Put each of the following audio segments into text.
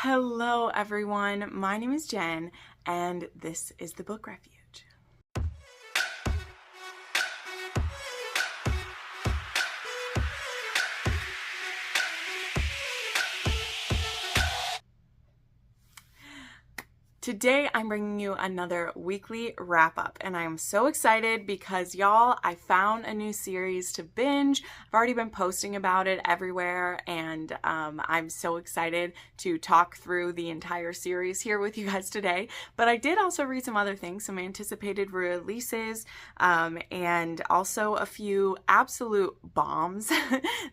Hello everyone, my name is Jen and this is the Book Refuge. Today I'm bringing you another weekly wrap up and I am so excited because y'all, I found a new series to binge. I've already been posting about it everywhere and I'm so excited to talk through the entire series here with you guys today. But I did also read some other things, some anticipated releases and also a few absolute bombs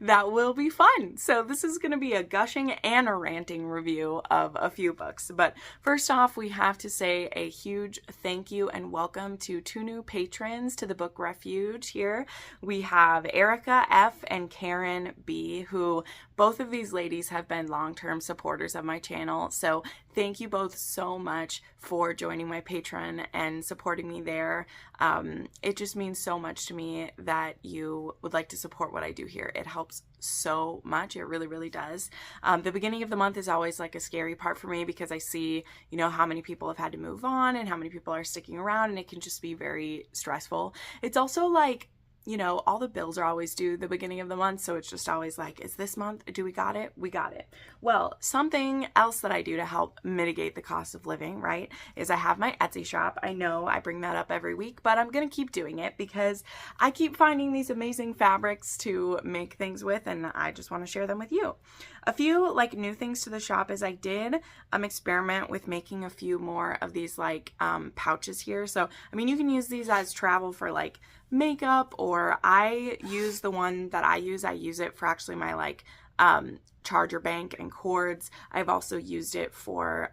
that will be fun. So this is going to be a gushing and a ranting review of a few books. But first off, we have to say a huge thank you and welcome to two new patrons to the Book Refuge here. We have Erica F and Karen B, who both of these ladies have been long-term supporters of my channel. So thank you both so much for joining my Patreon and supporting me there. It just means so much to me that you would like to support what I do here. It helps so much. It really, really does. The beginning of the month is always like a scary part for me because I see, how many people have had to move on and how many people are sticking around, and it can just be very stressful. It's also like, all the bills are always due the beginning of the month, so it's just always like, is this month, do we got it? We got it. Well, something else that I do to help mitigate the cost of living, right, is I have my Etsy shop. I know I bring that up every week, but I'm going to keep doing it because I keep finding these amazing fabrics to make things with, and I just want to share them with you. A few new things to the shop is I did experiment with making a few more of these pouches here. So, you can use these as travel for makeup, or I use the one that I use it for actually my charger bank and cords. I've also used it for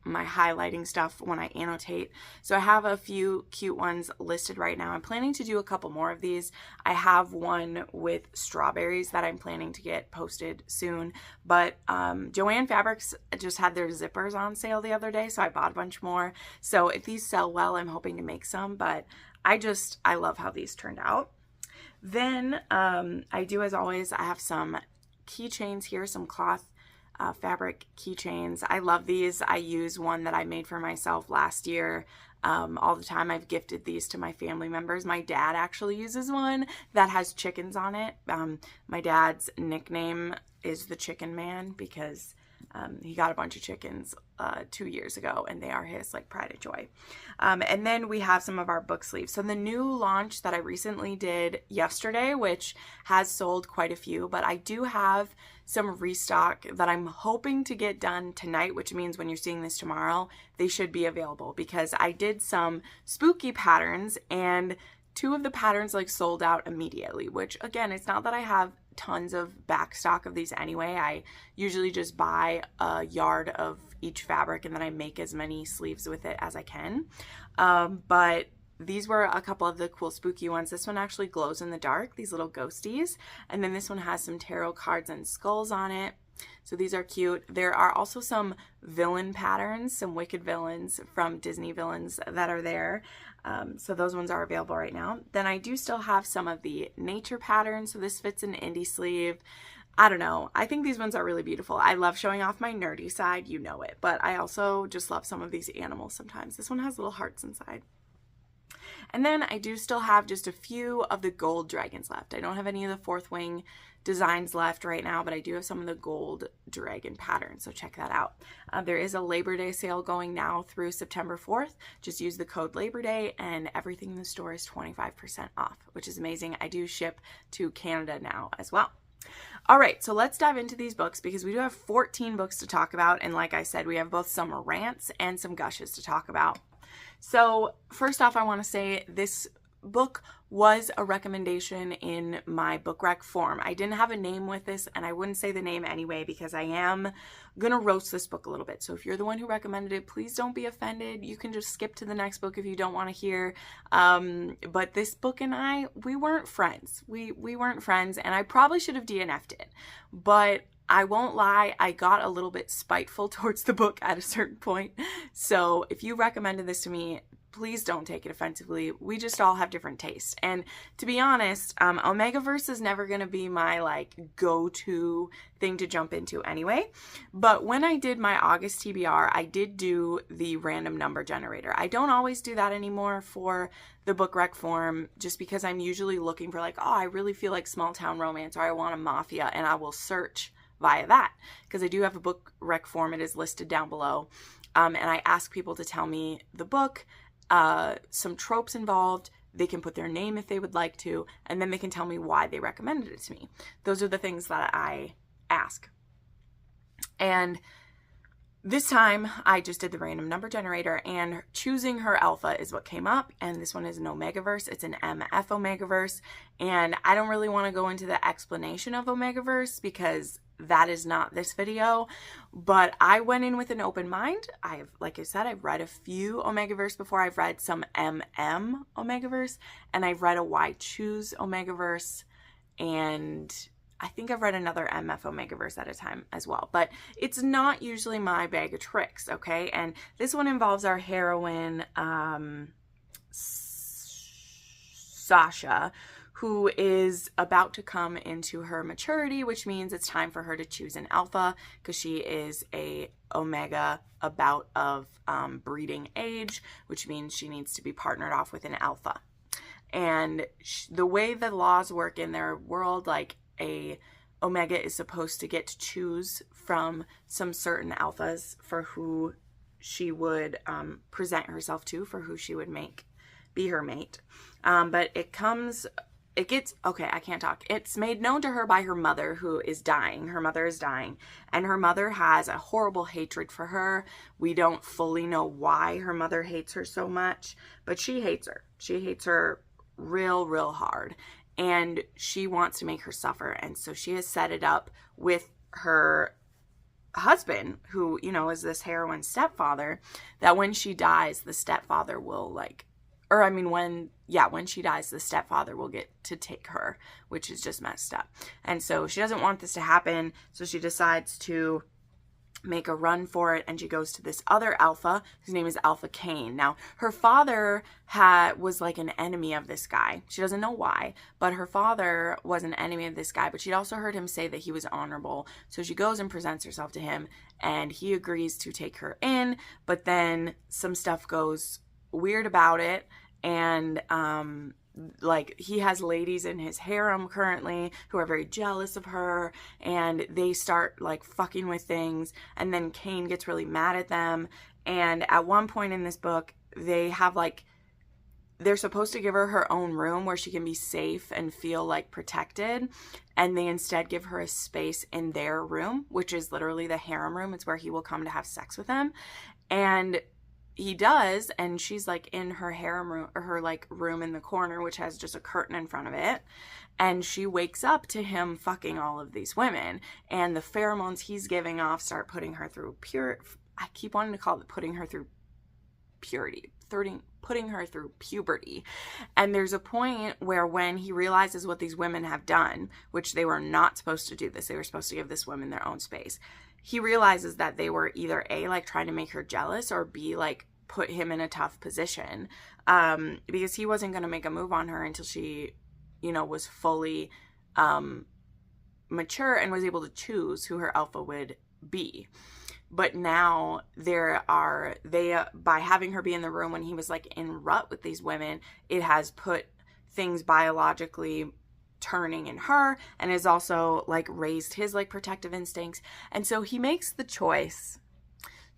my highlighting stuff when I annotate. So I have a few cute ones listed right now. I'm planning to do a couple more of these. I have one with strawberries that I'm planning to get posted soon, but Joann Fabrics just had their zippers on sale the other day, so I bought a bunch more. So if these sell well, I'm hoping to make some, but I love how these turned out. Then I do, as always, I have some keychains here, some cloth fabric keychains. I love these. I use one that I made for myself last year all the time. I've gifted these to my family members. My dad actually uses one that has chickens on it. My dad's nickname is the Chicken Man because he got a bunch of chickens 2 years ago, and they are his pride and joy. And then we have some of our book sleeves. So the new launch that I recently did yesterday, which has sold quite a few, but I do have some restock that I'm hoping to get done tonight, which means when you're seeing this tomorrow, they should be available because I did some spooky patterns and two of the patterns sold out immediately, which again, it's not that I have tons of back stock of these anyway. I usually just buy a yard of each fabric and then I make as many sleeves with it as I can. But these were a couple of the cool spooky ones. This one actually glows in the dark, these little ghosties. And then this one has some tarot cards and skulls on it. So these are cute. There are also some villain patterns, some wicked villains from Disney villains that are there. So those ones are available right now. Then I do still have some of the nature patterns. So this fits an indie sleeve. I don't know. I think these ones are really beautiful. I love showing off my nerdy side, you know it, but I also just love some of these animals sometimes. This one has little hearts inside. And then I do still have just a few of the gold dragons left. I don't have any of the fourth wing designs left right now, but I do have some of the gold dragon patterns, so check that out. There is a Labor Day sale going now through September 4th. Just use the code Labor Day and everything in the store is 25% off, which is amazing. I do ship to Canada now as well. All right, so let's dive into these books because we do have 14 books to talk about, and like I said, we have both some rants and some gushes to talk about. So first off, I want to say this book was a recommendation in my book rec form. I didn't have a name with this, and I wouldn't say the name anyway because I am gonna roast this book a little bit. So if you're the one who recommended it, please don't be offended. You can just skip to the next book if you don't want to hear. But this book and we weren't friends. We weren't friends, and I probably should have DNF'd it. But I won't lie, I got a little bit spiteful towards the book at a certain point. So if you recommended this to me, please don't take it offensively. We just all have different tastes. And to be honest, Omegaverse is never going to be my like go-to thing to jump into anyway. But when I did my August TBR, I did do the random number generator. I don't always do that anymore for the book rec form, just because I'm usually looking for like, oh, I really feel like small town romance, or I want a mafia, and I will search via that, because I do have a book rec form. It is listed down below. And I ask people to tell me the book, some tropes involved. They can put their name if they would like to, and then they can tell me why they recommended it to me. Those are the things that I ask. And this time I just did the random number generator, and choosing her alpha is what came up. And this one is an Omegaverse. It's an MF Omegaverse. And I don't really want to go into the explanation of Omegaverse because that is not this video, but I went in with an open mind. Like I said, I've read a few Omegaverse before. I've read some MM Omegaverse, and I've read a Why Choose Omegaverse, and I think I've read another MF Omegaverse at a time as well, but it's not usually my bag of tricks, okay? And this one involves our heroine, Sasha, who is about to come into her maturity, which means it's time for her to choose an alpha, because she is a Omega about of breeding age, which means she needs to be partnered off with an alpha. And the way the laws work in their world, like a Omega is supposed to get to choose from some certain alphas for who she would present herself to, for who she would be her mate. But I can't talk. It's made known to her by her mother, who is dying. Her mother is dying, and her mother has a horrible hatred for her. We don't fully know why her mother hates her so much, but she hates her. She hates her real, real hard, and she wants to make her suffer. And so she has set it up with her husband, who, you know, is this heroine stepfather, that when she dies, the stepfather will when she dies, the stepfather will get to take her, which is just messed up. And so she doesn't want this to happen. So she decides to make a run for it, and she goes to this other alpha whose name is Alpha Kane. Now, her father was like an enemy of this guy. She doesn't know why, but her father was an enemy of this guy, but she'd also heard him say that he was honorable. So she goes and presents herself to him, and he agrees to take her in, but then some stuff goes weird about it. And like, he has ladies in his harem currently who are very jealous of her, and they start like fucking with things, and then Kane gets really mad at them. And at one point in this book, they have like, they're supposed to give her her own room where she can be safe and feel like protected, and they instead give her a space in their room, which is literally the harem room. It's where he will come to have sex with them. And he does, and she's like in her harem room, or her like room in the corner, which has just a curtain in front of it, and she wakes up to him fucking all of these women, and the pheromones he's giving off start putting her through I keep wanting to call it putting her through puberty. And there's a point where, when he realizes what these women have done, which they were not supposed to do this, they were supposed to give this woman their own space, he realizes that they were either A, like trying to make her jealous, or B, like put him in a tough position, because he wasn't going to make a move on her until she, you know, was fully mature and was able to choose who her alpha would be. But now by having her be in the room when he was like in rut with these women, it has put things biologically turning in her, and has also like raised his like protective instincts. And so he makes the choice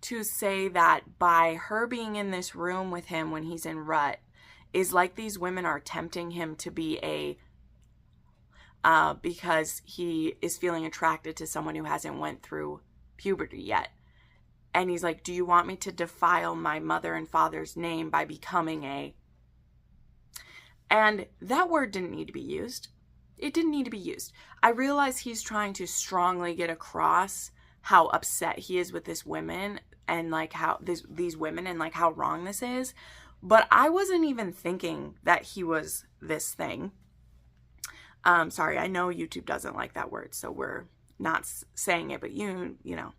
to say that by her being in this room with him when he's in rut is like these women are tempting him to be because he is feeling attracted to someone who hasn't went through puberty yet. And he's like, do you want me to defile my mother and father's name by becoming a... And that word didn't need to be used. It didn't need to be used. I realize he's trying to strongly get across how upset he is with this women, and like how these women, and like how wrong this is. But I wasn't even thinking that he was this thing. Sorry, I know YouTube doesn't like that word, so we're not saying it, but you know.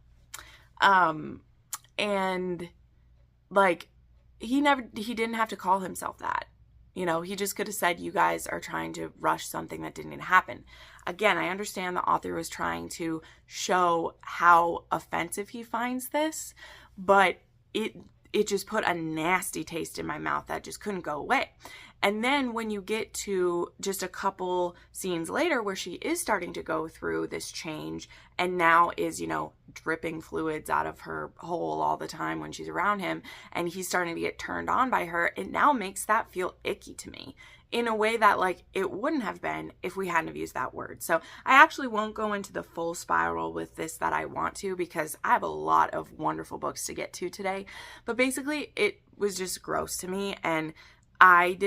And like, he didn't have to call himself that. You know, he just could have said, you guys are trying to rush something that didn't even happen. Again, I understand the author was trying to show how offensive he finds this, but it just put a nasty taste in my mouth that just couldn't go away. And then when you get to just a couple scenes later where she is starting to go through this change and now is, you know, dripping fluids out of her hole all the time when she's around him, and he's starting to get turned on by her, it now makes that feel icky to me in a way that, like, it wouldn't have been if we hadn't have used that word. So I actually won't go into the full spiral with this that I want to, because I have a lot of wonderful books to get to today. But basically, it was just gross to me, and I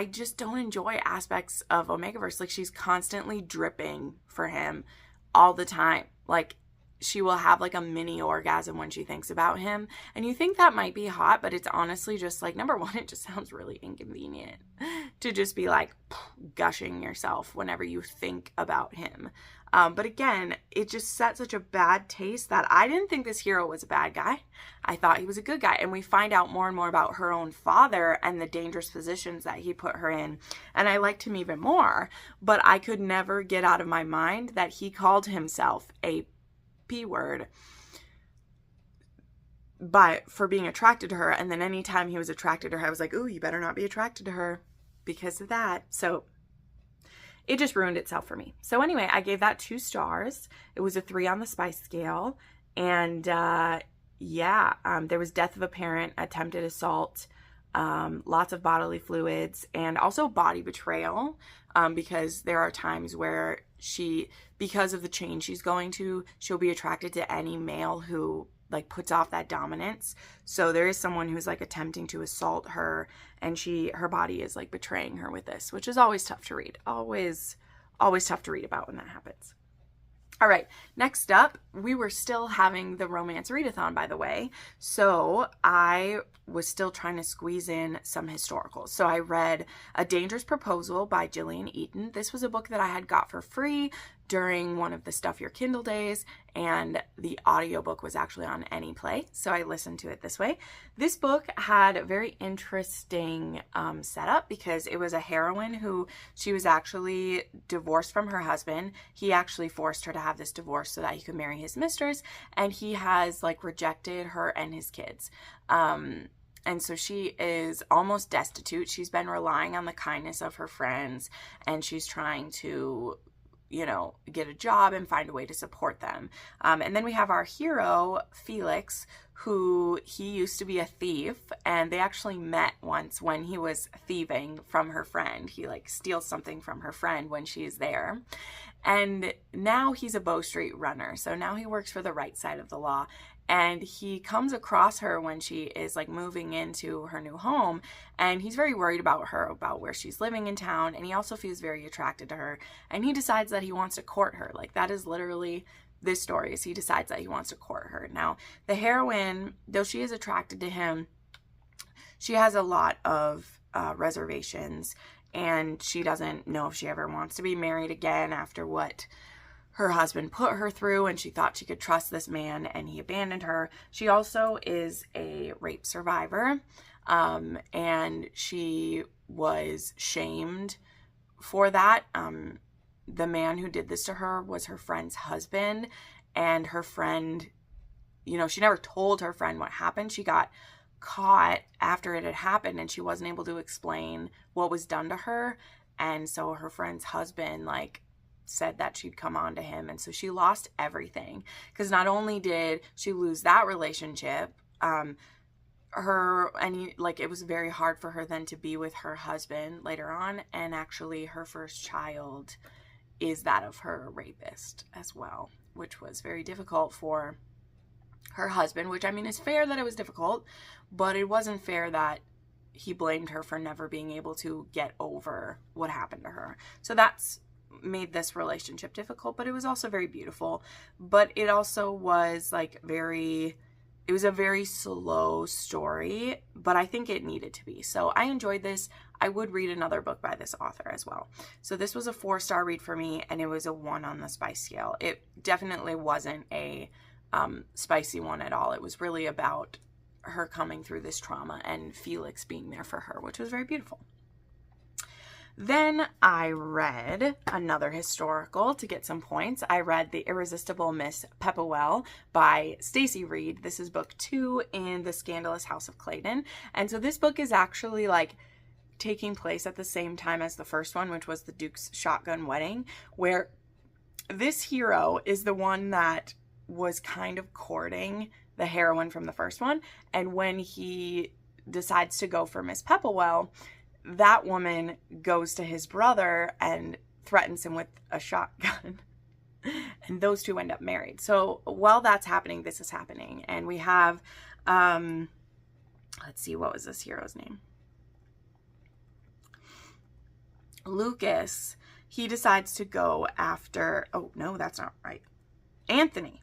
just don't enjoy aspects of Omegaverse. Like, she's constantly dripping for him all the time. Like, she will have like a mini orgasm when she thinks about him. And you think that might be hot, but it's honestly just like, number one, it just sounds really inconvenient to just be like gushing yourself whenever you think about him. But again, it just set such a bad taste that I didn't think this hero was a bad guy. I thought he was a good guy. And we find out more and more about her own father and the dangerous positions that he put her in. And I liked him even more. But I could never get out of my mind that he called himself a P word for being attracted to her. And then anytime he was attracted to her, I was like, ooh, you better not be attracted to her because of that. So it just ruined itself for me. So anyway, I gave that 2 stars. It was a 3 on the spice scale. And there was death of a parent, attempted assault, lots of bodily fluids, and also body betrayal, because there are times where because of the change she's going to, she'll be attracted to any male who like puts off that dominance. So there is someone who's like attempting to assault her, and her body is like betraying her with this, which is always tough to read. Always tough to read about when that happens. All right, next up, we were still having the romance readathon, by the way. So I was still trying to squeeze in some historicals. So I read A Dangerous Proposal by Gillian Eaton. This was a book that I had got for free during one of the Stuff Your Kindle days, and the audiobook was actually on AnyPlay, so I listened to it this way. This book had a very interesting setup, because it was a heroine who, she was actually divorced from her husband. He actually forced her to have this divorce so that he could marry his mistress, and he has like rejected her and his kids. And so she is almost destitute. She's been relying on the kindness of her friends, and she's trying to, you know, get a job and find a way to support them. And then we have our hero, Felix, who he used to be a thief, and they actually met once when he was thieving from her friend. He like steals something from her friend when she's there. And now he's a Bow Street runner. So now he works for the right side of the law. And he comes across her when she is like moving into her new home, and he's very worried about her, about where she's living in town, and he also feels very attracted to her, and he decides that he wants to court her. Like, that is literally this story, is he decides that he wants to court her. Now, the heroine, though she is attracted to him, she has a lot of reservations, and she doesn't know if she ever wants to be married again after what her husband put her through, and she thought she could trust this man, and he abandoned her. She also is a rape survivor, and she was shamed for that. The man who did this to her was her friend's husband, and her friend, you know, she never told her friend what happened. She got caught after it had happened, and she wasn't able to explain what was done to her, and so her friend's husband, like, said that she'd come on to him, and so she lost everything, because not only did she lose that relationship, it was very hard for her then to be with her husband later on, and actually her first child is that of her rapist as well, which was very difficult for her husband, which, I mean, is fair that it was difficult, but it wasn't fair that he blamed her for never being able to get over what happened to her. So that's made this relationship difficult, but it was also very beautiful. But it also was like it was a very slow story, but I think it needed to be. So I enjoyed this. I would read another book by this author as well. So this was a 4-star read for me, and it was a 1 on the spice scale. It definitely wasn't a spicy one at all. It was really about her coming through this trauma and Felix being there for her, which was very beautiful. Then I read another historical to get some points. I read The Irresistible Miss Pepperwell by Stacey Reed. This is book 2 in The Scandalous House of Clayton. And so this book is actually like taking place at the same time as the first one, which was the Duke's Shotgun Wedding, where this hero is the one that was kind of courting the heroine from the first one. And when he decides to go for Miss Pepperwell, that woman goes to his brother and threatens him with a shotgun. And those two end up married. So while that's happening, this is happening. And we have, let's see, what was this hero's name? Lucas. He decides to go after, oh no, that's not right. Anthony.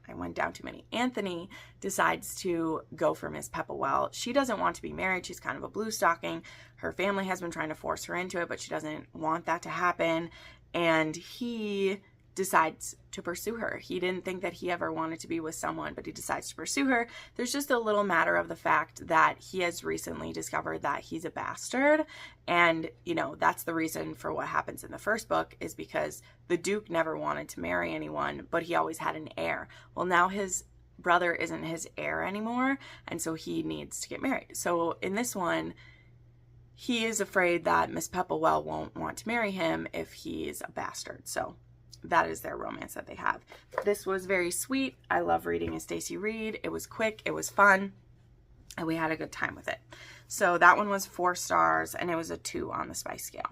I went down too many. Anthony decides to go for Miss Pepperwell. She doesn't want to be married. She's kind of a blue stocking. Her family has been trying to force her into it, but she doesn't want that to happen. And he decides to pursue her. He didn't think that he ever wanted to be with someone, but he decides to pursue her. There's just a little matter of the fact that he has recently discovered that he's a bastard. And, you know, that's the reason for what happens in the first book, is because the Duke never wanted to marry anyone, but he always had an heir. Well, now his brother isn't his heir anymore, and so he needs to get married. So in this one, he is afraid that Miss Pepperwell won't want to marry him if he's a bastard. So that is their romance that they have. This was very sweet. I love reading a Stacey Reed. It was quick. It was fun. And we had a good time with it. So that one was 4 stars, and it was a 2 on the spice scale.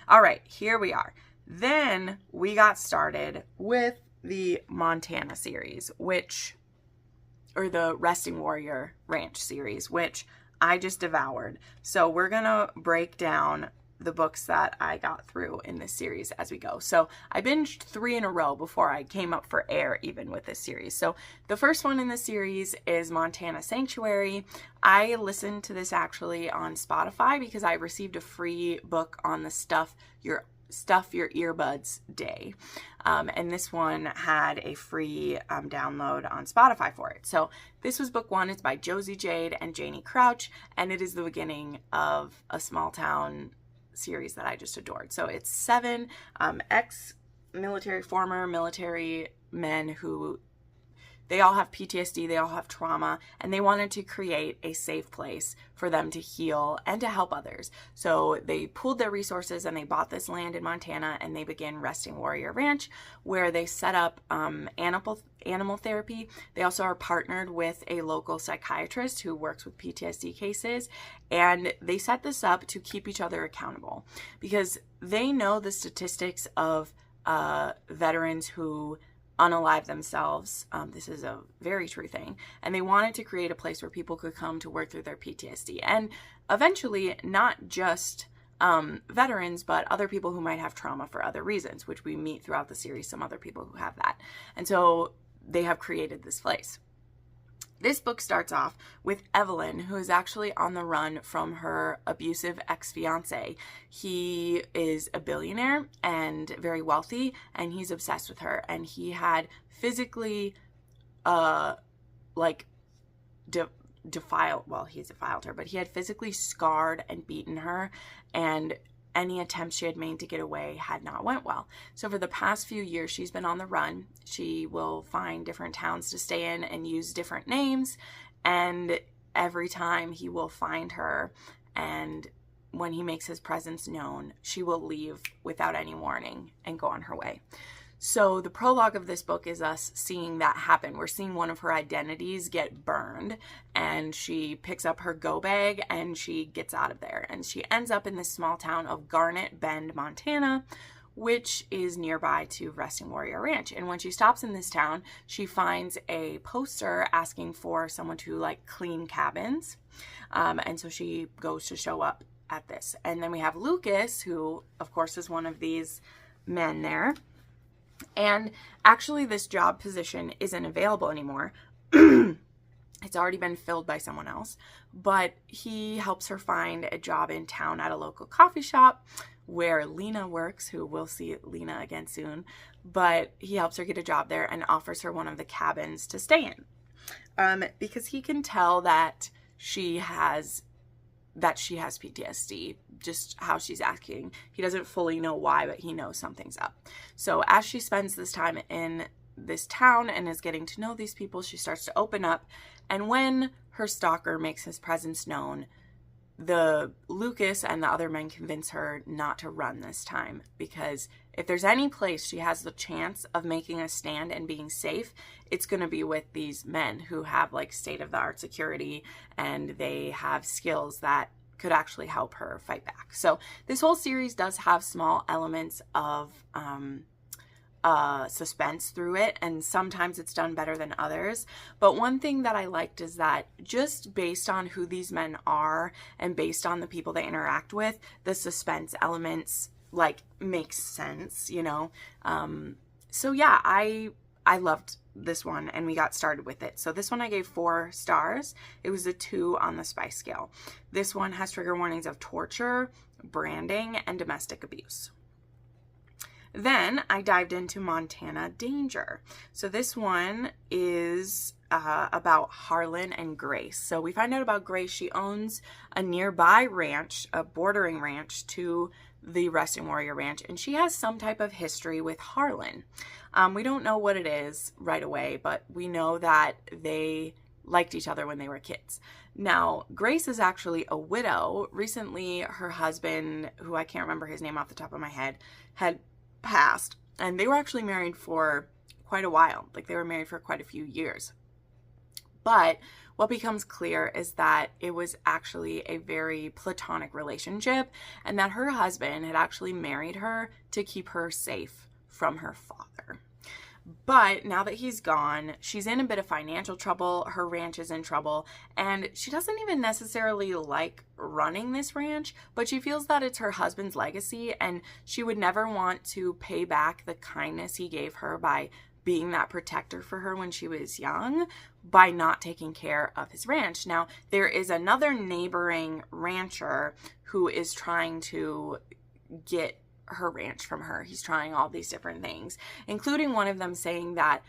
All right, here we are. Then we got started with the Montana series, or the Resting Warrior Ranch series, which I just devoured. So we're going to break down the books that I got through in this series as we go. So I binged 3 in a row before I came up for air even with this series. So the first one in the series is Montana Sanctuary. I listened to this actually on Spotify because I received a free book on the Stuff Your Earbuds Day. And this one had a free download on Spotify for it. So this was book 1. It's by Josie Jade and Janie Crouch, and it is the beginning of a small town series that I just adored. So it's 7 ex-military, former military men who, they all have PTSD, they all have trauma, and they wanted to create a safe place for them to heal and to help others. So they pooled their resources and they bought this land in Montana, and they began Resting Warrior Ranch, where they set up animal therapy. They also are partnered with a local psychiatrist who works with PTSD cases, and they set this up to keep each other accountable because they know the statistics of veterans who unalive themselves. This is a very true thing. And they wanted to create a place where people could come to work through their PTSD. And eventually, not just veterans, but other people who might have trauma for other reasons, which we meet throughout the series, some other people who have that. And so they have created this place. This book starts off with Evelyn, who is actually on the run from her abusive ex-fiance. He is a billionaire and very wealthy, and he's obsessed with her. And he had physically, he's defiled her, but he had physically scarred and beaten her, and any attempts she had made to get away had not went well. So for the past few years, she's been on the run. She will find different towns to stay in and use different names. And every time he will find her, and when he makes his presence known, she will leave without any warning and go on her way. So the prologue of this book is us seeing that happen. We're seeing one of her identities get burned, and she picks up her go bag and she gets out of there. And she ends up in this small town of Garnet Bend, Montana, which is nearby to Resting Warrior Ranch. And when she stops in this town, she finds a poster asking for someone to clean cabins. And so she goes to show up at this. And then we have Lucas, who of course is one of these men there. And actually this job position isn't available anymore. It's already been filled by someone else, but he helps her find a job in town at a local coffee shop where Lena works, who we'll see Lena again soon, but he helps her get a job there and offers her one of the cabins to stay in. because he can tell that she has PTSD, just how she's acting. He doesn't fully know why, but he knows something's up. So as she spends this time in this town and is getting to know these people, she starts to open up. And when her stalker makes his presence known, the Lucas and the other men convince her not to run this time, because if there's any place she has the chance of making a stand and being safe, it's going to be with these men who have like state-of-the-art security, and they have skills that could actually help her fight back. So this whole series does have small elements of suspense through it, and sometimes it's done better than others. But one thing that I liked is that just based on who these men are and based on the people they interact with, the suspense elements like makes sense, you know. So yeah, I loved this one, and we got started with it. So this one I gave 4 stars. It was a 2 on the spice scale. This one has trigger warnings of torture, branding, and domestic abuse. Then I dived into Montana Danger. So this one is about Harlan and Grace. So we find out about Grace. She owns a nearby ranch, a bordering ranch to the Resting Warrior Ranch, and she has some type of history with Harlan. We don't know what it is right away, but we know that they liked each other when they were kids. Now, Grace is actually a widow. Recently, her husband, who I can't remember his name off the top of my head, had passed, and they were actually married for quite a while. Like, they were married for quite a few years. But what becomes clear is that it was actually a very platonic relationship, and that her husband had actually married her to keep her safe from her father. But now that he's gone, she's in a bit of financial trouble. Her ranch is in trouble, and she doesn't even necessarily like running this ranch, but she feels that it's her husband's legacy, and she would never want to pay back the kindness he gave her by being that protector for her when she was young by not taking care of his ranch. Now, there is another neighboring rancher who is trying to get her ranch from her. He's trying all these different things, including one of them saying that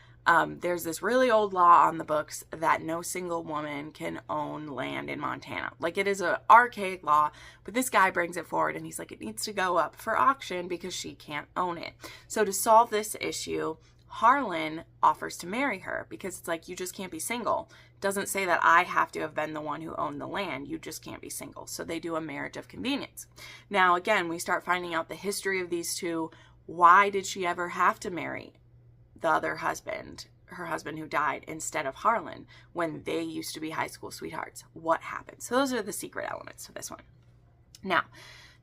there's this really old law on the books that no single woman can own land in Montana. Like, it is an archaic law, but this guy brings it forward, and he's like, it needs to go up for auction because she can't own it. So to solve this issue, Harlan offers to marry her, because it's like, you just can't be single. Doesn't say that I have to have been the one who owned the land. You just can't be single. So they do a marriage of convenience. Now, again, we start finding out the history of these two. Why did she ever have to marry the other husband, her husband who died, instead of Harlan, when they used to be high school sweethearts? What happened? So those are the secret elements to this one. Now,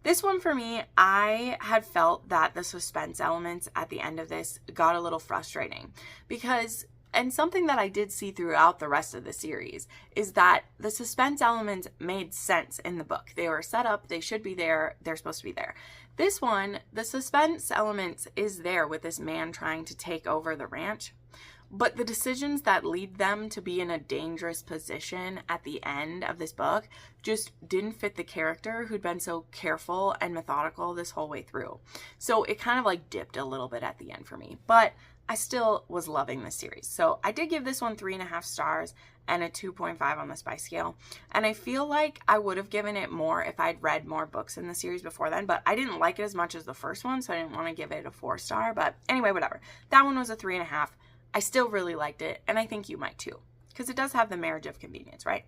this one for me, I had felt that the suspense elements at the end of this got a little frustrating, because, and something that I did see throughout the rest of the series, is that the suspense elements made sense in the book. They were set up, they should be there, they're supposed to be there. This one, the suspense elements is there with this man trying to take over the ranch, but the decisions that lead them to be in a dangerous position at the end of this book just didn't fit the character who'd been so careful and methodical this whole way through. So it kind of like dipped a little bit at the end for me, but I still was loving this series. So I did give this one 3.5 stars and a 2.5 on the spice scale. And I feel like I would have given it more if I'd read more books in the series before then, but I didn't like it as much as the first one, so I didn't want to give it a 4-star. But anyway, whatever. That one was a 3.5. I still really liked it, and I think you might too, because it does have the marriage of convenience, right?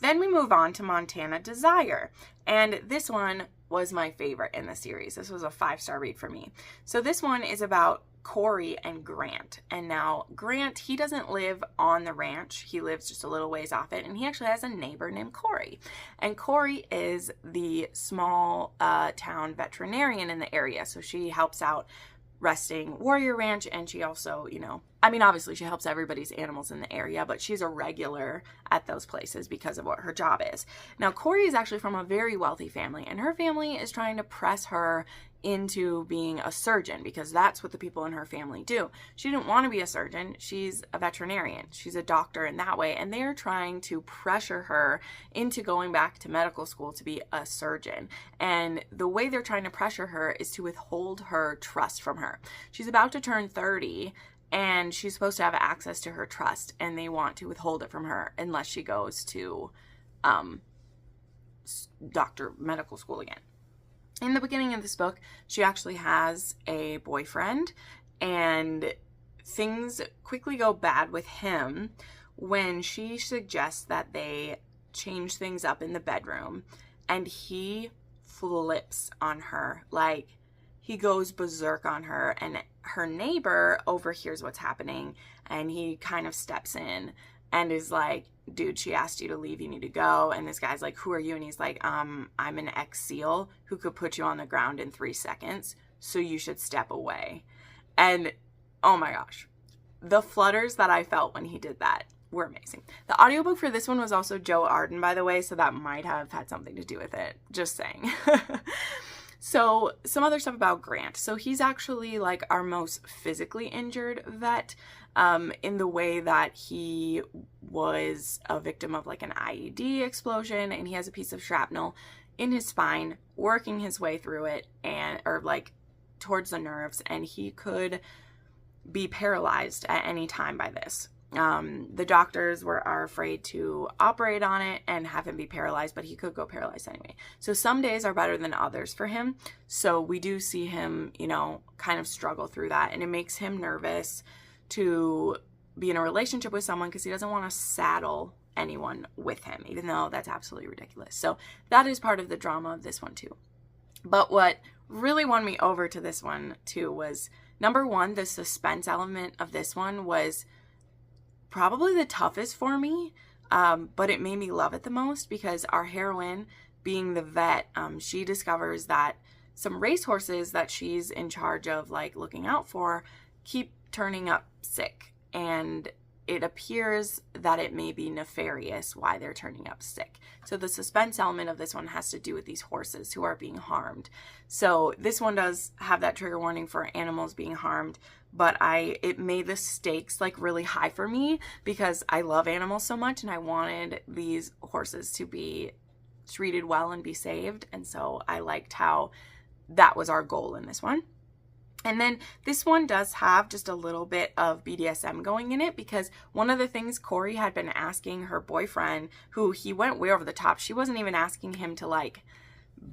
Then we move on to Montana Desire, and this one was my favorite in the series. This was a 5-star read for me. So this one is about Corey and Grant. And now Grant, he doesn't live on the ranch. He lives just a little ways off it, and he actually has a neighbor named Corey. And Corey is the small town veterinarian in the area, so she helps out Resting Warrior Ranch, and she also, you know, I mean, obviously she helps everybody's animals in the area, but she's a regular at those places because of what her job is. Now, Corey is actually from a very wealthy family, and her family is trying to press her into being a surgeon because that's what the people in her family do. She didn't want to be a surgeon. She's a veterinarian. She's a doctor in that way, and they're trying to pressure her into going back to medical school to be a surgeon. And the way they're trying to pressure her is to withhold her trust from her. She's about to turn 30, and she's supposed to have access to her trust, and they want to withhold it from her unless she goes to medical school again. In the beginning of this book, she actually has a boyfriend, and things quickly go bad with him when she suggests that they change things up in the bedroom, and he flips on her. Like, he goes berserk on her, and her neighbor overhears what's happening, and he kind of steps in and is like, dude, she asked you to leave, you need to go. And this guy's like, who are you? And he's like, I'm an ex-SEAL who could put you on the ground in 3 seconds, so you should step away. And oh my gosh, the flutters that I felt when he did that were amazing. The audiobook for this one was also Joe Arden, by the way, so that might have had something to do with it. Just saying. So some other stuff about Grant. So he's actually like our most physically injured vet, in the way that he was a victim of like an IED explosion, and he has a piece of shrapnel in his spine, working his way through it or like towards the nerves, and he could be paralyzed at any time by this. The doctors are afraid to operate on it and have him be paralyzed, but he could go paralyzed anyway. So some days are better than others for him. So we do see him, kind of struggle through that. And it makes him nervous to be in a relationship with someone because he doesn't want to saddle anyone with him, even though that's absolutely ridiculous. So that is part of the drama of this one too. But what really won me over to this one too was, number one, the suspense element of this one was probably the toughest for me, but it made me love it the most because our heroine, being the vet, she discovers that some racehorses that she's in charge of like looking out for keep turning up sick, and it appears that it may be nefarious why they're turning up sick. So the suspense element of this one has to do with these horses who are being harmed. So this one does have that trigger warning for animals being harmed, but it made the stakes like really high for me because I love animals so much and I wanted these horses to be treated well and be saved. And so I liked how that was our goal in this one. And then this one does have just a little bit of BDSM going in it because one of the things Corey had been asking her boyfriend, who he went way over the top, she wasn't even asking him to like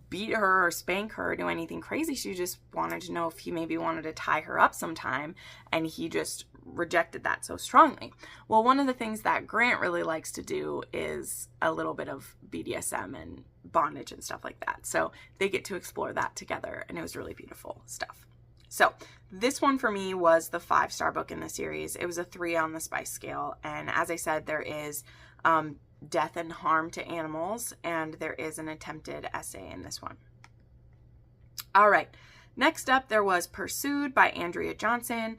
beat her or spank her or do anything crazy. She just wanted to know if he maybe wanted to tie her up sometime, and he just rejected that so strongly. Well, one of the things that Grant really likes to do is a little bit of BDSM and bondage and stuff like that. So they get to explore that together, and it was really beautiful stuff. So this one for me was the 5-star book in the series. It was a 3 on the spice scale. And as I said, there is death and harm to animals, and there is an attempted essay in this one. All right. Next up, there was Pursued by Andrea Johnson.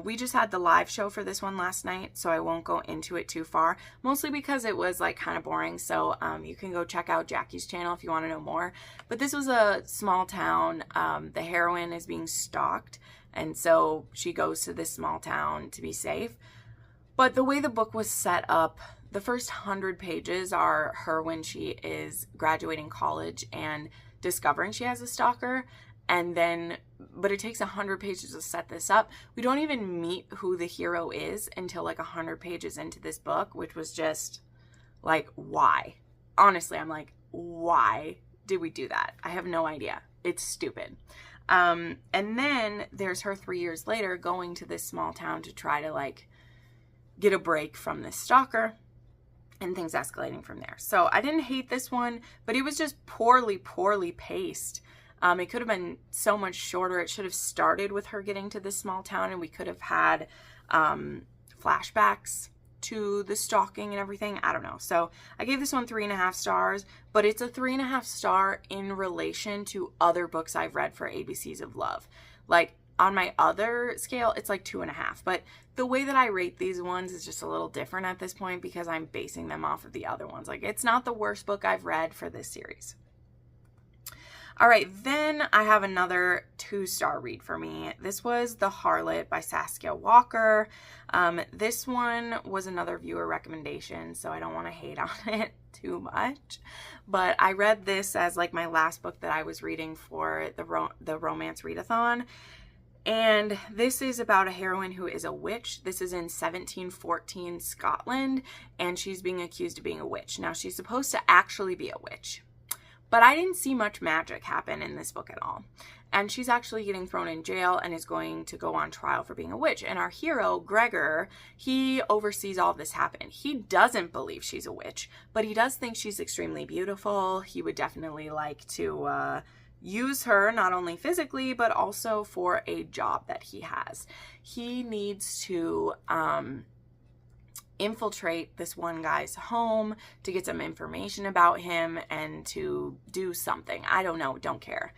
We just had the live show for this one last night, so I won't go into it too far, mostly because it was like kind of boring. So you can go check out Jackie's channel if you want to know more. But this was a small town. The heroine is being stalked, and so she goes to this small town to be safe. But the way the book was set up, the first 100 pages are her when she is graduating college and discovering she has a stalker. And then, but it takes 100 pages to set this up. We don't even meet who the hero is until like 100 pages into this book, which was just like, why? Honestly, I'm like, why did we do that? I have no idea. It's stupid. And then there's her 3 years later going to this small town to try to like get a break from this stalker, and things escalating from there. So I didn't hate this one, but it was just poorly paced. It could have been so much shorter. It should have started with her getting to this small town, and we could have had flashbacks to the stalking and everything. I don't know. So I gave this one 3.5 stars, but it's a 3.5 star in relation to other books I've read for ABCs of Love. Like on my other scale, it's like 2.5. But the way that I rate these ones is just a little different at this point because I'm basing them off of the other ones. Like it's not the worst book I've read for this series. All right, then I have another 2-star read for me. This was The Harlot by Saskia Walker. This one was another viewer recommendation, so I don't want to hate on it too much. But I read this as like my last book that I was reading for the romance readathon. And this is about a heroine who is a witch. This is in 1714 Scotland, and she's being accused of being a witch. Now, she's supposed to actually be a witch, but I didn't see much magic happen in this book at all. And she's actually getting thrown in jail and is going to go on trial for being a witch. And our hero, Gregor, he oversees all this happen. He doesn't believe she's a witch, but he does think she's extremely beautiful. He would definitely like to use her, not only physically, but also for a job that he has. He needs to infiltrate this one guy's home to get some information about him and to do something. I don't know, don't care.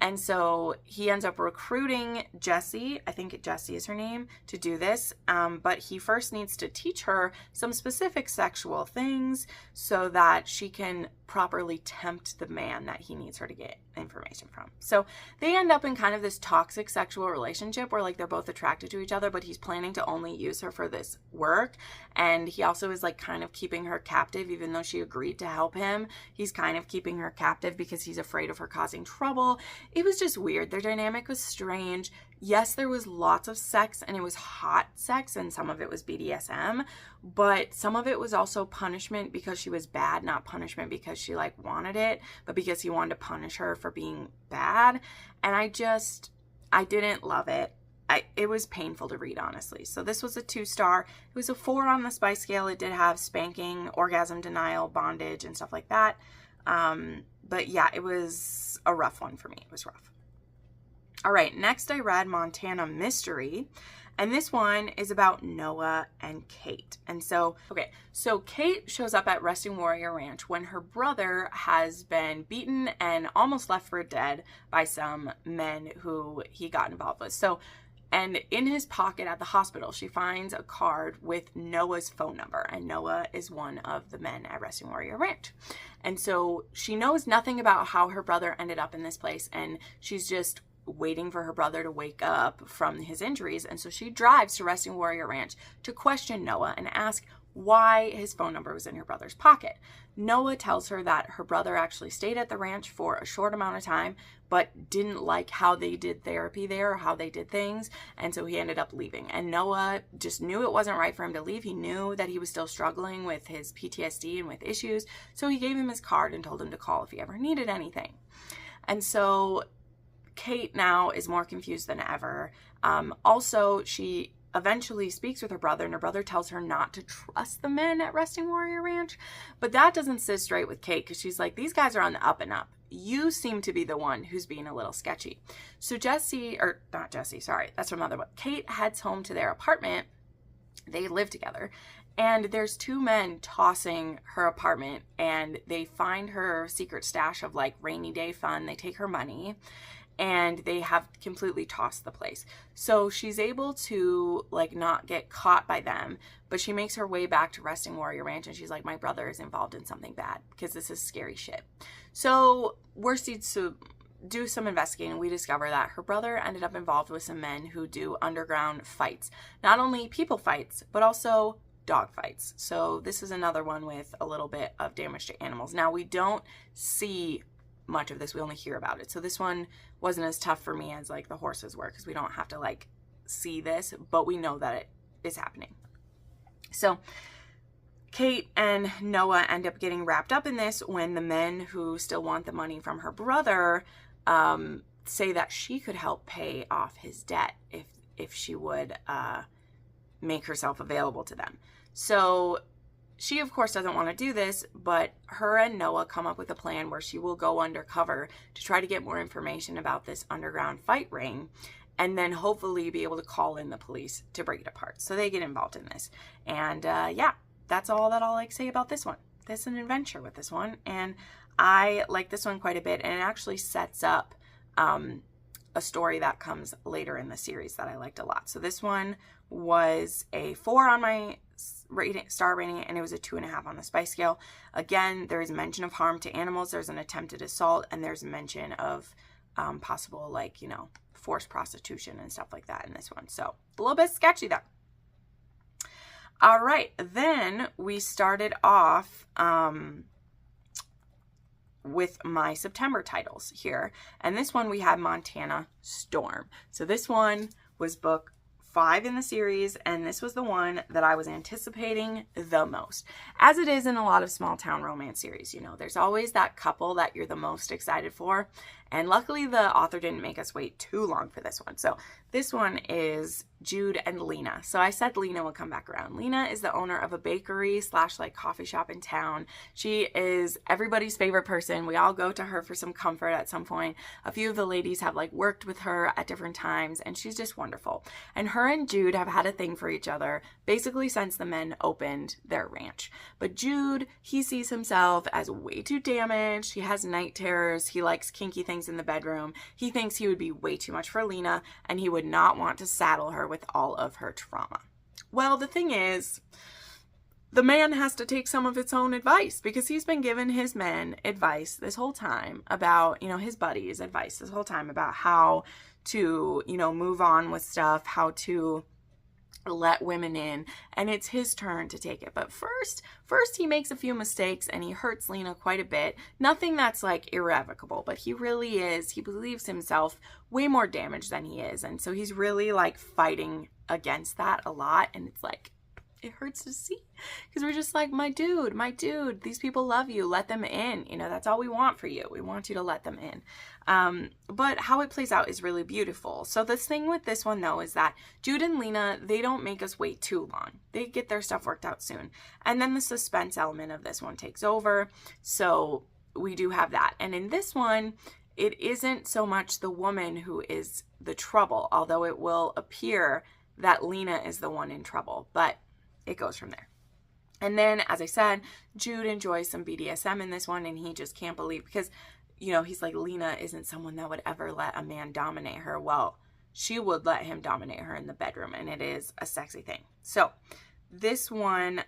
And so he ends up recruiting Jessie, I think Jessie is her name, to do this. But he first needs to teach her some specific sexual things so that she can properly tempt the man that he needs her to get information from. So they end up in kind of this toxic sexual relationship where like they're both attracted to each other, but he's planning to only use her for this work. And he also is like kind of keeping her captive, even though she agreed to help him. He's kind of keeping her captive because he's afraid of her causing trouble. It was just weird. Their dynamic was strange. Yes, there was lots of sex and it was hot sex and some of it was BDSM, but some of it was also punishment because she was bad, not punishment because she like wanted it, but because he wanted to punish her for being bad. And I didn't love it. It was painful to read, honestly. So this was a 2-star. It was a 4 on the spice scale. It did have spanking, orgasm denial, bondage, and stuff like that. But yeah, it was a rough one for me. It was rough. All right, next I read Montana Mystery, and this one is about Noah and Kate. And so Kate shows up at Resting Warrior Ranch when her brother has been beaten and almost left for dead by some men who he got involved with. And in his pocket at the hospital, she finds a card with Noah's phone number. And Noah is one of the men at Resting Warrior Ranch. And so she knows nothing about how her brother ended up in this place. And she's just waiting for her brother to wake up from his injuries. And so she drives to Resting Warrior Ranch to question Noah and ask why his phone number was in her brother's pocket. Noah tells her that her brother actually stayed at the ranch for a short amount of time, but didn't like how they did therapy there or how they did things. And so he ended up leaving. And Noah just knew it wasn't right for him to leave. He knew that he was still struggling with his PTSD and with issues. So he gave him his card and told him to call if he ever needed anything. And so Kate now is more confused than ever. Also, she eventually speaks with her brother, and her brother tells her not to trust the men at Resting Warrior Ranch. But that doesn't sit straight with Kate because she's like, these guys are on the up and up. You seem to be the one who's being a little sketchy. So that's her mother, but Kate heads home to their apartment. They live together. And there's 2 men tossing her apartment, and they find her secret stash of like rainy day fun. They take her money. And they have completely tossed the place. So she's able to like not get caught by them, but she makes her way back to Resting Warrior Ranch and she's like, my brother is involved in something bad because this is scary shit. So we're to do some investigating. We discover that her brother ended up involved with some men who do underground fights, not only people fights, but also dog fights. So this is another one with a little bit of damage to animals. Now we don't see much of this, we only hear about it. So this one wasn't as tough for me as like the horses were because we don't have to like see this, but we know that it is happening. So Kate and Noah end up getting wrapped up in this when the men who still want the money from her brother say that she could help pay off his debt if she would make herself available to them. So she, of course, doesn't want to do this, but her and Noah come up with a plan where she will go undercover to try to get more information about this underground fight ring and then hopefully be able to call in the police to break it apart. So they get involved in this. And yeah, that's all that I'll like say about this one. This is an adventure with this one. And I like this one quite a bit. And it actually sets up a story that comes later in the series that I liked a lot. So this one was a 4 on my star rating, and it was a 2.5 on the spice scale. Again, there is mention of harm to animals. There's an attempted assault, and there's mention of possible, like, you know, forced prostitution and stuff like that in this one. So a little bit sketchy there. All right, then we started off with my September titles here. And this one we had Montana Storm. So this one was book 5 in the series, and this was the one that I was anticipating the most. As it is in a lot of small town romance series, you know, there's always that couple that you're the most excited for. And luckily the author didn't make us wait too long for this one. So this one is Jude and Lena. So I said Lena would come back around. Lena is the owner of a bakery / like coffee shop in town. She is everybody's favorite person. We all go to her for some comfort at some point. A few of the ladies have like worked with her at different times, and she's just wonderful. And her and Jude have had a thing for each other basically since the men opened their ranch. But Jude, he sees himself as way too damaged. He has night terrors. He likes kinky things in the bedroom. He thinks he would be way too much for Lena, and he would not want to saddle her with all of her trauma. Well, the thing is, the man has to take some of its own advice, because he's been giving his men advice this whole time about, you know, his buddies' advice this whole time about how to, you know, move on with stuff, how to let women in, and it's his turn to take it. But first he makes a few mistakes and he hurts Lena quite a bit. Nothing that's like irrevocable, but he believes himself way more damaged than he is. And so he's really like fighting against that a lot, and it's like, it hurts to see, because we're just like, my dude, these people love you, let them in, you know, that's all we want for you. We want you to let them in. But how it plays out is really beautiful. So the thing with this one though is that Jude and Lena, they don't make us wait too long. They get their stuff worked out soon. And then the suspense element of this one takes over. So we do have that. And in this one, it isn't so much the woman who is the trouble, although it will appear that Lena is the one in trouble, but it goes from there. And then, as I said, Jude enjoys some BDSM in this one, and he just can't believe, because, you know, he's like, Lena isn't someone that would ever let a man dominate her. Well, she would let him dominate her in the bedroom, and it is a sexy thing. So this one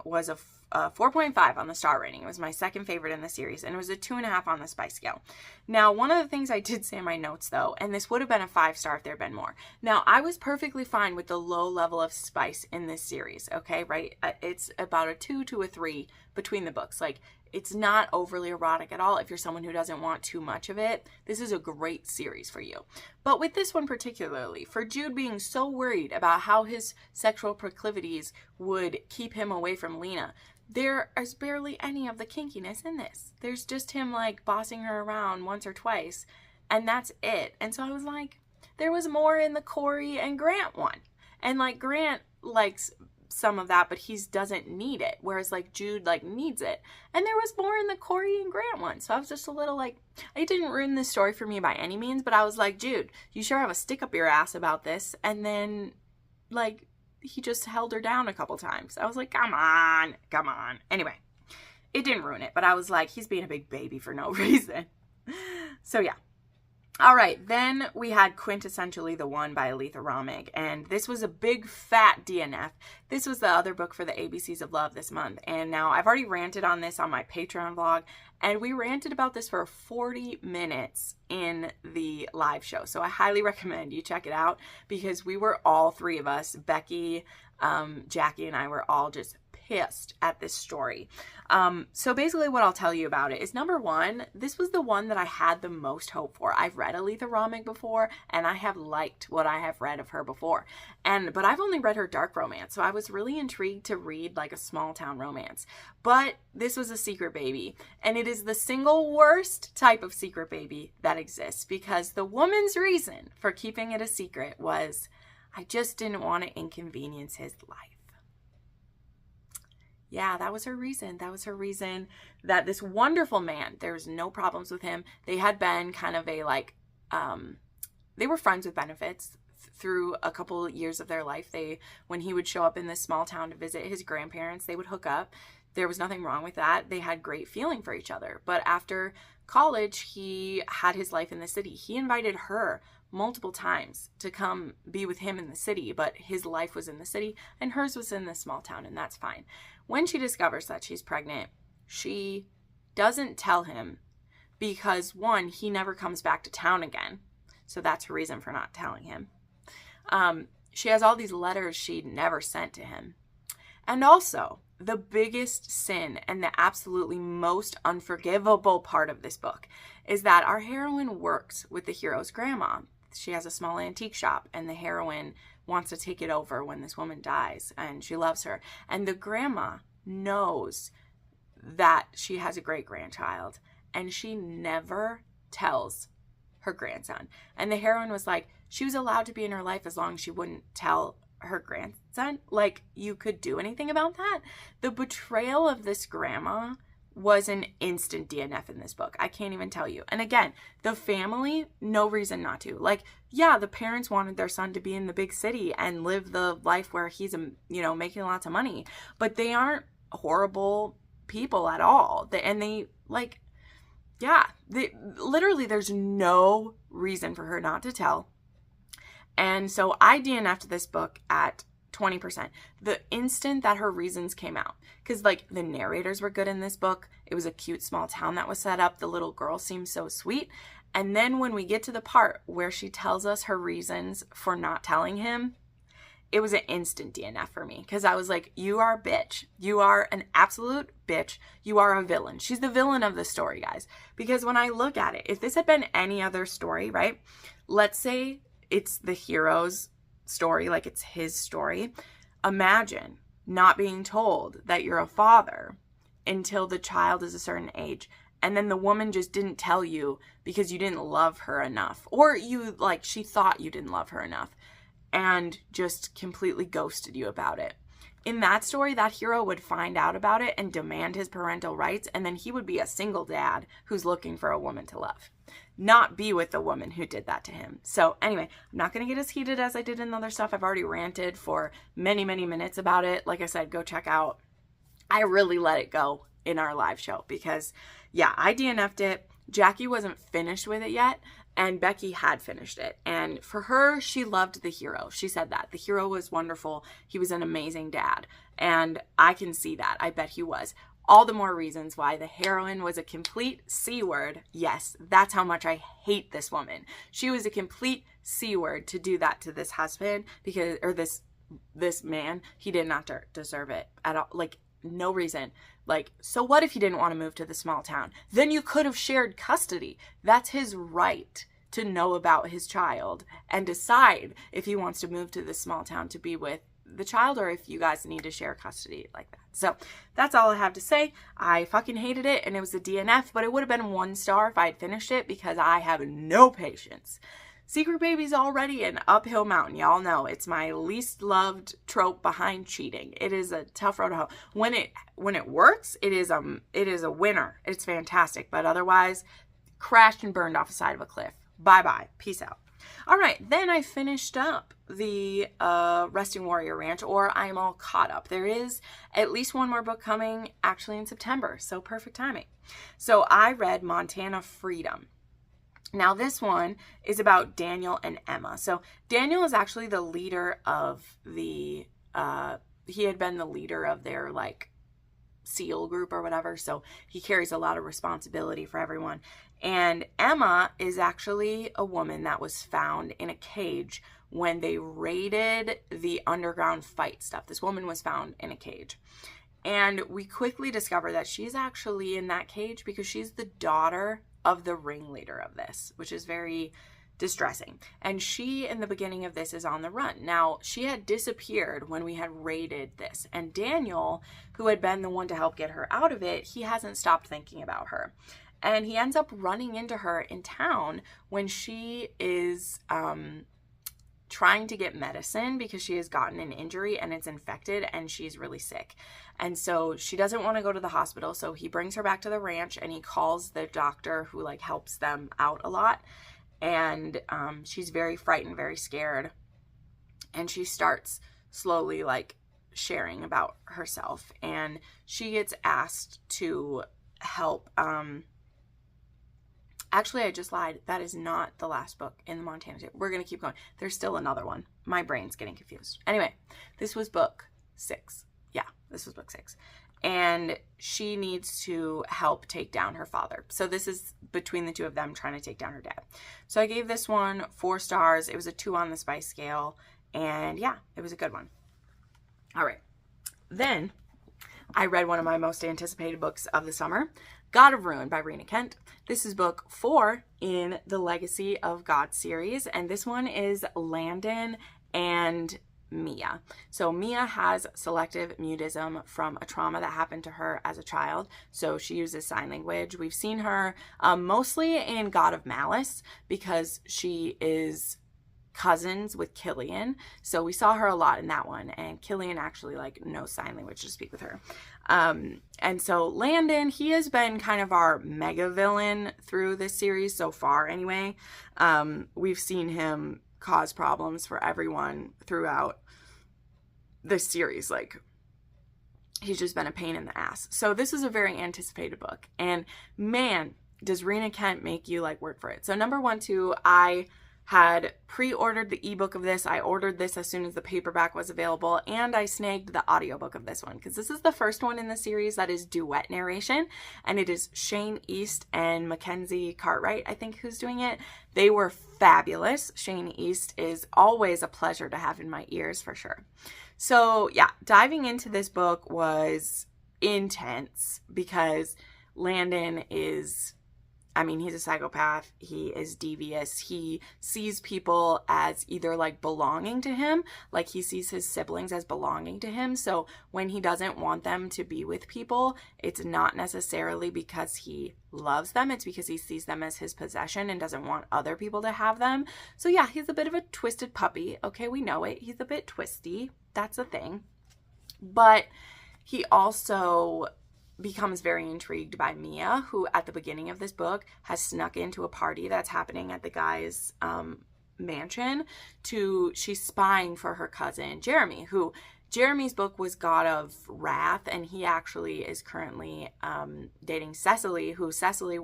was a 4.5 on the star rating. It was my second favorite in the series, and it was a 2.5 on the spice scale. Now, one of the things I did say in my notes though, and this would have been a 5-star if there had been more. Now, I was perfectly fine with the low level of spice in this series, okay, right? It's about a 2 to a 3 between the books. Like, it's not overly erotic at all. If you're someone who doesn't want too much of it, this is a great series for you. But with this one particularly, for Jude being so worried about how his sexual proclivities would keep him away from Lena, there is barely any of the kinkiness in this. There's just him like bossing her around once or twice, and that's it. And so I was like, there was more in the Corey and Grant one. And like, Grant likes some of that, but he doesn't need it, whereas like Jude like needs it. And there was more in the Corey and Grant one. So I was just a little like, it didn't ruin this story for me by any means, but I was like, Jude, you sure have a stick up your ass about this. And then like, he just held her down a couple times. I was like, come on. Anyway, it didn't ruin it, but I was like, he's being a big baby for no reason. So yeah. All right, then we had Quintessentially the One by Aletha Romig, and this was a big fat DNF. This was the other book for the ABCs of Love this month, and now I've already ranted on this on my Patreon vlog, and we ranted about this for 40 minutes in the live show, so I highly recommend you check it out, because we were all three of us, Becky, Jackie, and I were all just pissed at this story. So basically what I'll tell you about it is, number one, this was the one that I had the most hope for. I've read Aletha Romig before, and I have liked what I have read of her before. But I've only read her dark romance, so I was really intrigued to read like a small town romance. But this was a secret baby, and it is the single worst type of secret baby that exists, because the woman's reason for keeping it a secret was, I just didn't want to inconvenience his life. Yeah, that was her reason. That was her reason that this wonderful man, there's no problems with him. They had been kind of a like, they were friends with benefits through a couple years of their life. When he would show up in this small town to visit his grandparents, they would hook up. There was nothing wrong with that. They had great feeling for each other. But after college, he had his life in the city. He invited her multiple times to come be with him in the city, but his life was in the city and hers was in the small town, and that's fine. When she discovers that she's pregnant, she doesn't tell him because, one, he never comes back to town again. So that's her reason for not telling him. She has all these letters she never sent to him. And also, the biggest sin and the absolutely most unforgivable part of this book is that our heroine works with the hero's grandma. She has a small antique shop, and the heroine wants to take it over when this woman dies, and she loves her. And the grandma knows that she has a great-grandchild, and she never tells her grandson. And the heroine was like, she was allowed to be in her life as long as she wouldn't tell her grandson. Like, you could do anything about that? The betrayal of this grandma was an instant DNF in this book. I can't even tell you. And again, the family, no reason not to. Like, yeah, the parents wanted their son to be in the big city and live the life where he's, making lots of money. But they aren't horrible people at all. Literally, there's no reason for her not to tell. And so I DNF'd this book at 20%. The instant that her reasons came out. Because, the narrators were good in this book. It was a cute small town that was set up. The little girl seemed so sweet. And then when we get to the part where she tells us her reasons for not telling him, it was an instant DNF for me. Because I was like, you are a bitch. You are an absolute bitch. You are a villain. She's the villain of the story, guys. Because when I look at it, if this had been any other story, right? Let's say it's the hero's story, like it's his story. Imagine not being told that you're a father until the child is a certain age, and then the woman just didn't tell you because you didn't love her enough, or she thought you didn't love her enough and just completely ghosted you about it. In that story, that hero would find out about it and demand his parental rights, and then he would be a single dad who's looking for a woman to love, not be with the woman who did that to him. So anyway, I'm not going to get as heated as I did in other stuff. I've already ranted for many, many minutes about it. Like I said, go check out. I really let it go in our live show because, yeah, I DNF'd it. Jackie wasn't finished with it yet, and Becky had finished it. And for her, she loved the hero. She said that. The hero was wonderful. He was an amazing dad. And I can see that. I bet he was. All the more reasons why the heroine was a complete C-word. Yes, that's how much I hate this woman. She was a complete C-word to do that to this husband this man. He did not deserve it at all. No reason. So what if he didn't want to move to the small town? Then you could have shared custody. That's his right to know about his child and decide if he wants to move to the small town to be with the child, or if you guys need to share custody like that. So that's all I have to say. I fucking hated it, and it was a DNF, but it would have been 1 star if I had finished it because I have no patience. Secret Baby's already an uphill mountain. Y'all know it's my least loved trope behind cheating. It is a tough road to hoe. When it works, it is a winner. It's fantastic, but otherwise, crashed and burned off the side of a cliff. Bye-bye. Peace out. All right, then I finished up the Resting Warrior Ranch, or I'm all caught up. There is at least one more book coming actually in September, so perfect timing. So I read Montana Freedom. Now this one is about Daniel and Emma. So Daniel is actually the leader of he had been the leader of their SEAL group or whatever. So he carries a lot of responsibility for everyone. And Emma is actually a woman that was found in a cage when they raided the underground fight stuff. This woman was found in a cage. And we quickly discover that she's actually in that cage because she's the daughter of the ringleader of this, which is very distressing. And she, in the beginning of this, is on the run. Now, she had disappeared when we had raided this. And Daniel, who had been the one to help get her out of it, he hasn't stopped thinking about her. And he ends up running into her in town when she is trying to get medicine because she has gotten an injury and it's infected and she's really sick. And so she doesn't want to go to the hospital. So he brings her back to the ranch and he calls the doctor who helps them out a lot. And she's very frightened, very scared. And she starts slowly sharing about herself. And she gets asked to help. Actually, I just lied. That is not the last book in the Montana series. We're going to keep going. There's still another one. My brain's getting confused. Anyway, this was book 6. Yeah, this was book 6. And she needs to help take down her father. So this is between the two of them trying to take down her dad. So I gave this one 4 stars. It was a 2 on the spice scale. And yeah, it was a good one. All right. Then I read one of my most anticipated books of the summer, God of Ruin by Rena Kent. This is book 4 in the Legacy of God series, and this one is Landon and Mia. So Mia has selective mutism from a trauma that happened to her as a child, so she uses sign language. We've seen her mostly in God of Malice because she is cousins with Killian, so we saw her a lot in that one, and Killian actually like knows sign language to speak with her. And so Landon, he has been kind of our mega villain through this series so far anyway. We've seen him cause problems for everyone throughout this series. Like, he's just been a pain in the ass. So this is a very anticipated book, and man, does Rena Kent make you like work for it. So number 1, 2, I had pre-ordered the ebook of this. I ordered this as soon as the paperback was available, and I snagged the audiobook of this one because this is the first one in the series that is duet narration, and it is Shane East and Mackenzie Cartwright, I think, who's doing it. They were fabulous. Shane East is always a pleasure to have in my ears for sure. So yeah, diving into this book was intense because Landon is, I mean, he's a psychopath. He is devious. He sees people as either like belonging to him, like he sees his siblings as belonging to him. So when he doesn't want them to be with people, it's not necessarily because he loves them. It's because he sees them as his possession and doesn't want other people to have them. So yeah, he's a bit of a twisted puppy. Okay, we know it. He's a bit twisty. That's a thing. But he also becomes very intrigued by Mia, who at the beginning of this book has snuck into a party that's happening at the guy's mansion. She's spying for her cousin Jeremy, who Jeremy's book was God of Wrath, and he actually is currently dating Cecily, who Cecily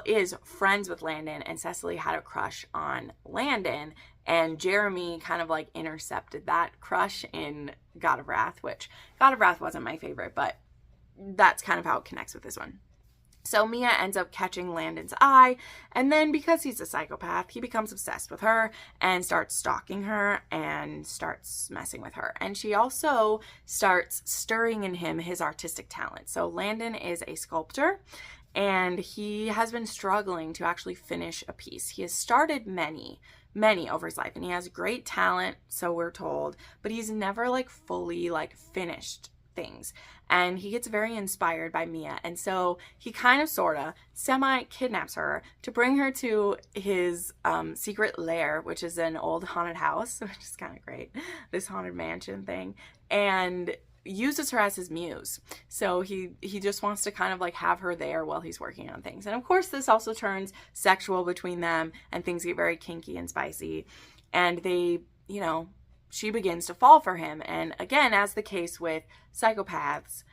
is friends with Landon, and Cecily had a crush on Landon, and Jeremy kind of like intercepted that crush in God of Wrath, which God of Wrath wasn't my favorite, but that's kind of how it connects with this one. So Mia ends up catching Landon's eye, and then because he's a psychopath, he becomes obsessed with her and starts stalking her and starts messing with her. And she also starts stirring in him his artistic talent. So Landon is a sculptor, and he has been struggling to actually finish a piece. He has started many over his life, and he has great talent, so we're told, but he's never like fully like finished things. And he gets very inspired by Mia, and so he kind of sorta semi-kidnaps her to bring her to his secret lair, which is an old haunted house, which is kind of great, this haunted mansion thing, and uses her as his muse. So he just wants to kind of like have her there while he's working on things. And of course this also turns sexual between them, and things get very kinky and spicy, and they, you know, she begins to fall for him. And again, as the case with psychopaths,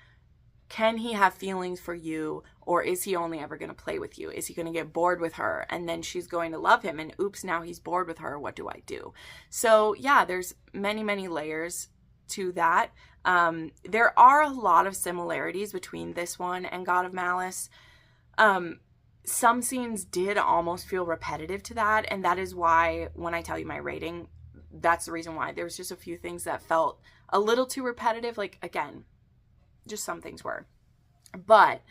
can he have feelings for you, or is he only ever going to play with you? Is he going to get bored with her and then she's going to love him, and oops, now he's bored with her, what do I do? So yeah, there's many layers to that. There are a lot of similarities between this one and God of Malice. Some scenes did almost feel repetitive to that, and that is why when I tell you my rating, that's the reason why. There was just a few things that felt a little too repetitive. Like, again, just some things were. But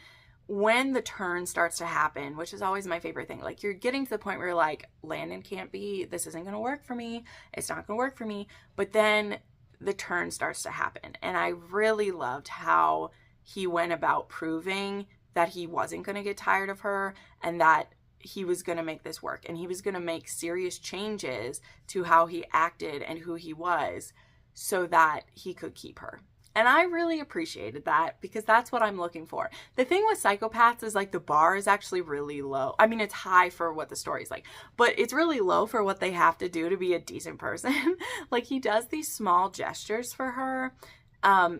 when the turn starts to happen, which is always my favorite thing, like you're getting to the point where you're like, Landon can't be, this isn't going to work for me. It's not going to work for me. But then the turn starts to happen. And I really loved how he went about proving that he wasn't going to get tired of her, and that he was going to make this work, and he was going to make serious changes to how he acted and who he was so that he could keep her. And I really appreciated that, because that's what I'm looking for. The thing with psychopaths is like the bar is actually really low. I mean, it's high for what the story's like, but it's really low for what they have to do to be a decent person. Like, he does these small gestures for her,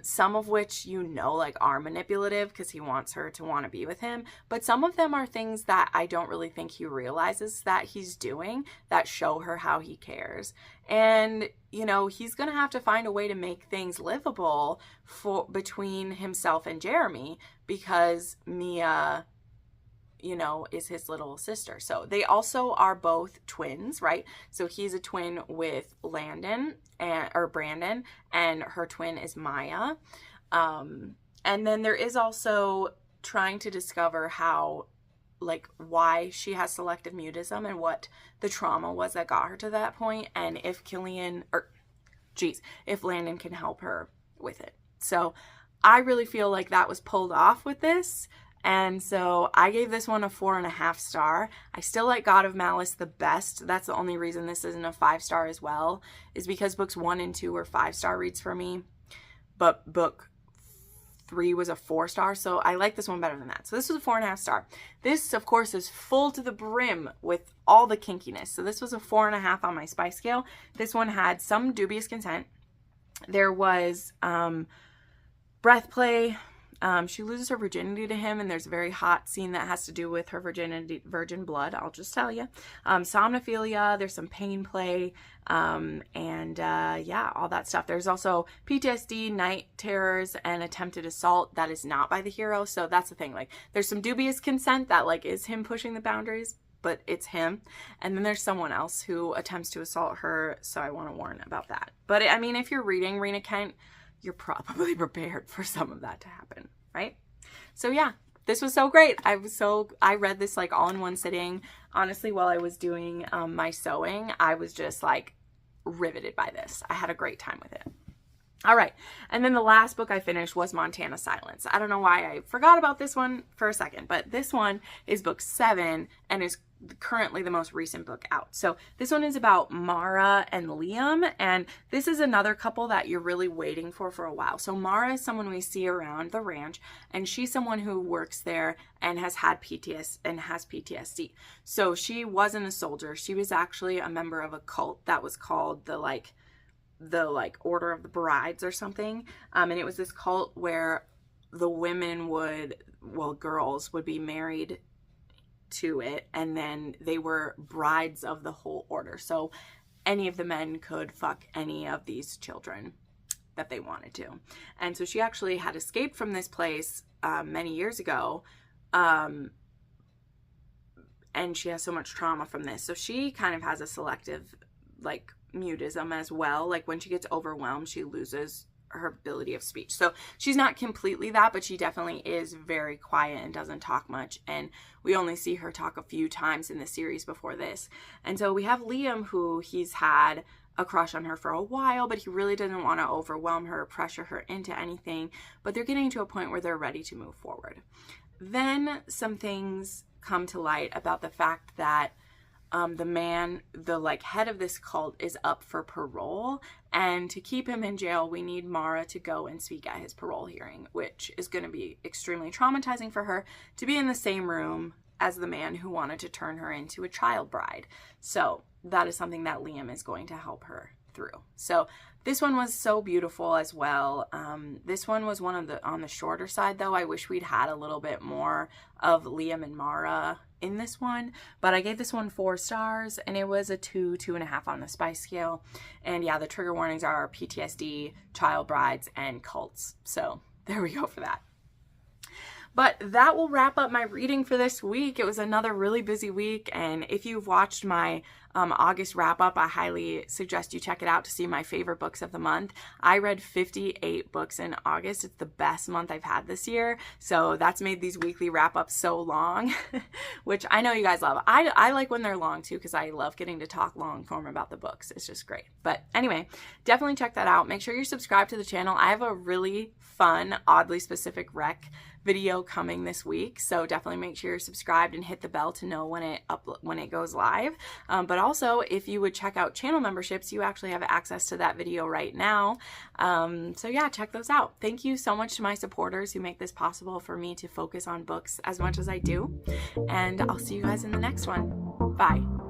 some of which, you know, like are manipulative because he wants her to want to be with him. But some of them are things that I don't really think he realizes that he's doing that show her how he cares. And, you know, he's going to have to find a way to make things livable between himself and Jeremy, because Mia, you know, is his little sister. So they also are both twins, right? So he's a twin with Brandon, and her twin is Maya. And then there is also trying to discover how, like, why she has selective mutism and what the trauma was that got her to that point, and if if Landon can help her with it. So I really feel like that was pulled off with this. And so I gave this one a 4.5 star. I still like God of Malice the best. That's the only reason this isn't a 5-star as well, is because books 1 and 2 were 5-star reads for me, but book 3 was a 4-star. So I like this one better than that. So this was a 4.5 star. This, of course, is full to the brim with all the kinkiness. So this was a 4.5 on my spice scale. This one had some dubious consent. There was breath play. She loses her virginity to him, and there's a very hot scene that has to do with her virgin blood, I'll just tell you. Somnophilia, there's some pain play, yeah, all that stuff. There's also PTSD, night terrors, and attempted assault that is not by the hero. So that's the thing. Like, there's some dubious consent that, like, is him pushing the boundaries, but it's him. And then there's someone else who attempts to assault her, so I want to warn about that. But, I mean, if you're reading Rena Kent, you're probably prepared for some of that to happen, right? So yeah, this was so great. I read this like all in one sitting. Honestly, while I was doing my sewing, I was just like riveted by this. I had a great time with it. All right. And then the last book I finished was Montana Silence. I don't know why I forgot about this one for a second, but this one is book 7 and is currently the most recent book out. So this one is about Mara and Liam, and this is another couple that you're really waiting for a while. So Mara is someone we see around the ranch, and she's someone who works there and has PTSD. So she wasn't a soldier. She was actually a member of a cult that was called the Order of the Brides or something. And it was this cult where the women girls would be married to it, and then they were brides of the whole order. So any of the men could fuck any of these children that they wanted to. And so she actually had escaped from this place many years ago. And she has so much trauma from this. So she kind of has a selective, like, mutism as well. Like, when she gets overwhelmed, she loses her ability of speech. So she's not completely that, but she definitely is very quiet and doesn't talk much. And we only see her talk a few times in the series before this. And so we have Liam, who he's had a crush on her for a while, but he really doesn't want to overwhelm her or pressure her into anything. But they're getting to a point where they're ready to move forward. Then some things come to light about the fact that the head of this cult is up for parole, and to keep him in jail, we need Mara to go and speak at his parole hearing, which is going to be extremely traumatizing for her to be in the same room as the man who wanted to turn her into a child bride. So that is something that Liam is going to help her through. So this one was so beautiful as well. This one was on the shorter side, though. I wish we'd had a little bit more of Liam and Mara in this one, but I gave this one 4 stars, and it was a 2.5 on the spice scale. And yeah, the trigger warnings are PTSD, child brides, and cults. So there we go for that. But that will wrap up my reading for this week. It was another really busy week, and if you've watched my August wrap-up, I highly suggest you check it out to see my favorite books of the month. I read 58 books in August. It's the best month I've had this year, so that's made these weekly wrap-ups so long, which I know you guys love. I like when they're long, too, because I love getting to talk long form about the books. It's just great. But anyway, definitely check that out. Make sure you're subscribed to the channel. I have a really fun, oddly specific rec video coming this week, so definitely make sure you're subscribed and hit the bell to know when it goes live. But also, if you would check out channel memberships, you actually have access to that video right now. So yeah, check those out. Thank you so much to my supporters who make this possible for me to focus on books as much as I do, and I'll see you guys in the next one. Bye.